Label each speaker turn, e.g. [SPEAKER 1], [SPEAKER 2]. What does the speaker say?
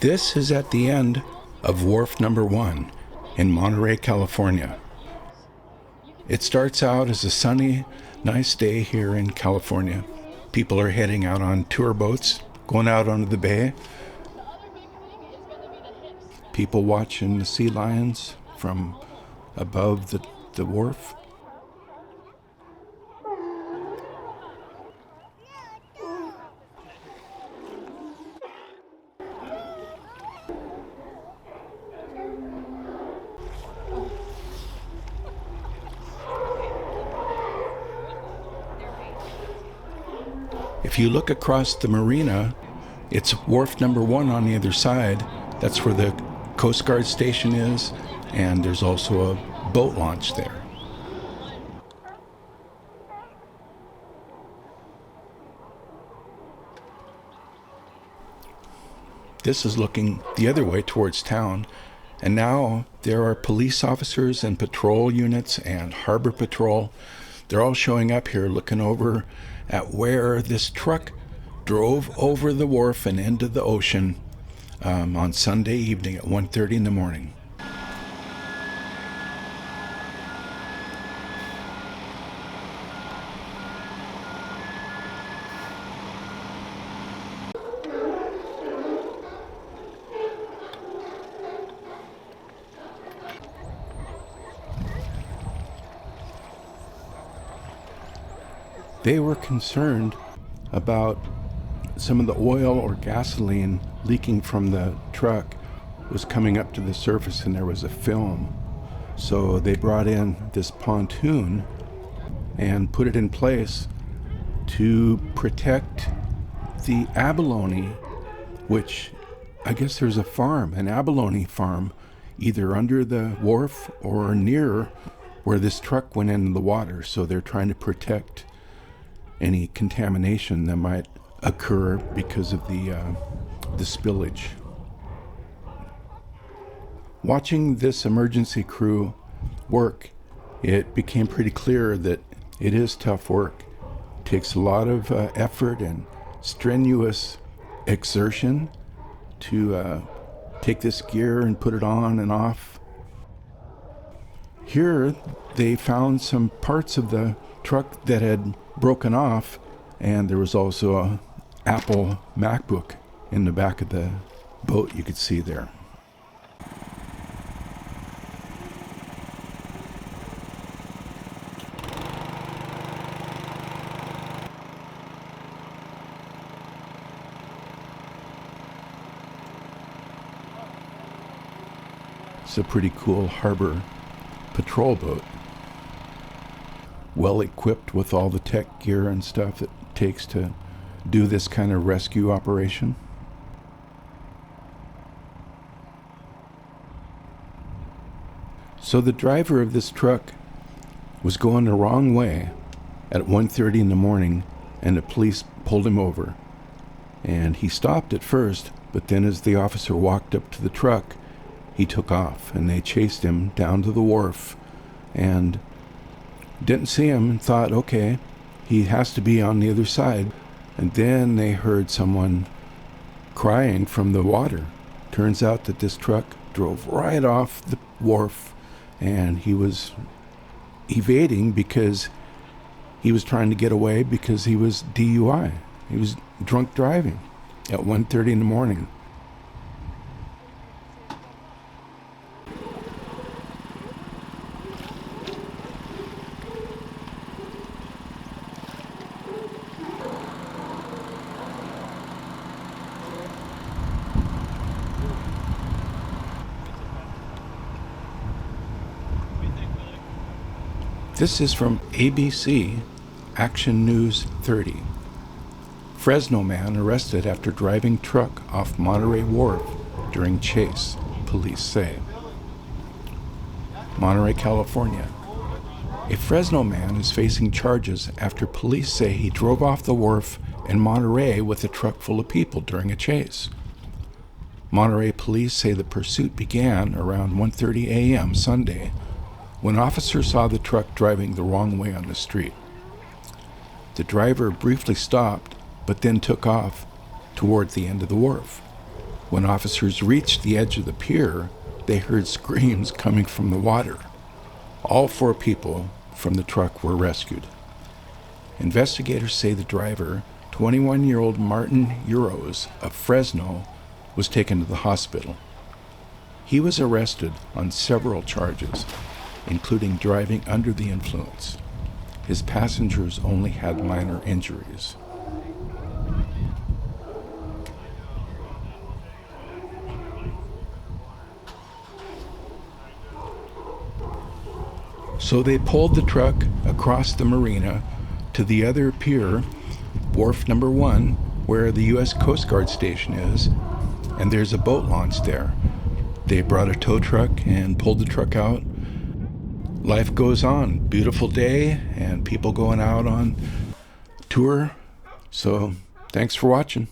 [SPEAKER 1] This is at the end of Wharf Number 1 in Monterey, California. It starts out as a sunny, nice day here in California. People are heading out on tour boats, going out onto the bay. People watching the sea lions from above the wharf. If you look across the marina, it's Wharf Number 1 on the other side. That's where the Coast Guard station is, and there's also a boat launch there. This is looking the other way towards town, and now there are police officers and patrol units and harbor patrol. They're all showing up here looking over at where this truck drove over the wharf and into the ocean on Sunday evening at 1:30 in the morning. They were concerned about some of the oil or gasoline leaking from the truck was coming up to the surface, and there was a film. So they brought in this pontoon and put it in place to protect the abalone, which I guess there's a farm, an abalone farm, either under the wharf or near where this truck went into the water. So they're trying to protect any contamination that might occur because of the spillage. Watching this emergency crew work, it became pretty clear that it is tough work. It takes a lot of effort and strenuous exertion to take this gear and put it on and off. Here they found some parts of the truck that had broken off, and there was also a Apple MacBook in the back of the boat you could see there. It's a pretty cool harbor patrol boat. Well equipped with all the tech gear and stuff it takes to do this kind of rescue operation. So the driver of this truck was going the wrong way at 1:30 in the morning, and the police pulled him over. And he stopped at first, but then as the officer walked up to the truck, he took off, and they chased him down to the wharf and didn't see him and thought, okay, he has to be on the other side. And then they heard someone crying from the water. Turns out that this truck drove right off the wharf, and he was evading because he was trying to get away because he was DUI. He was drunk driving at 1:30 in the morning. This is from ABC Action News 30. Fresno man arrested after driving truck off Monterey Wharf during chase, police say. Monterey, California. A Fresno man is facing charges after police say he drove off the wharf in Monterey with a truck full of people during a chase. Monterey police say the pursuit began around 1:30 a.m. Sunday when officers saw the truck driving the wrong way on the street. The driver briefly stopped, but then took off toward the end of the wharf. When officers reached the edge of the pier, they heard screams coming from the water. All 4 people from the truck were rescued. Investigators say the driver, 21-year-old Martin Euros of Fresno, was taken to the hospital. He was arrested on several charges, including driving under the influence. His passengers only had minor injuries. So they pulled the truck across the marina to the other pier, Wharf number 1, where the U.S. Coast Guard station is, and there's a boat launch there. They brought a tow truck and pulled the truck out. Life goes on. Beautiful day and people going out on tour. So thanks for watching.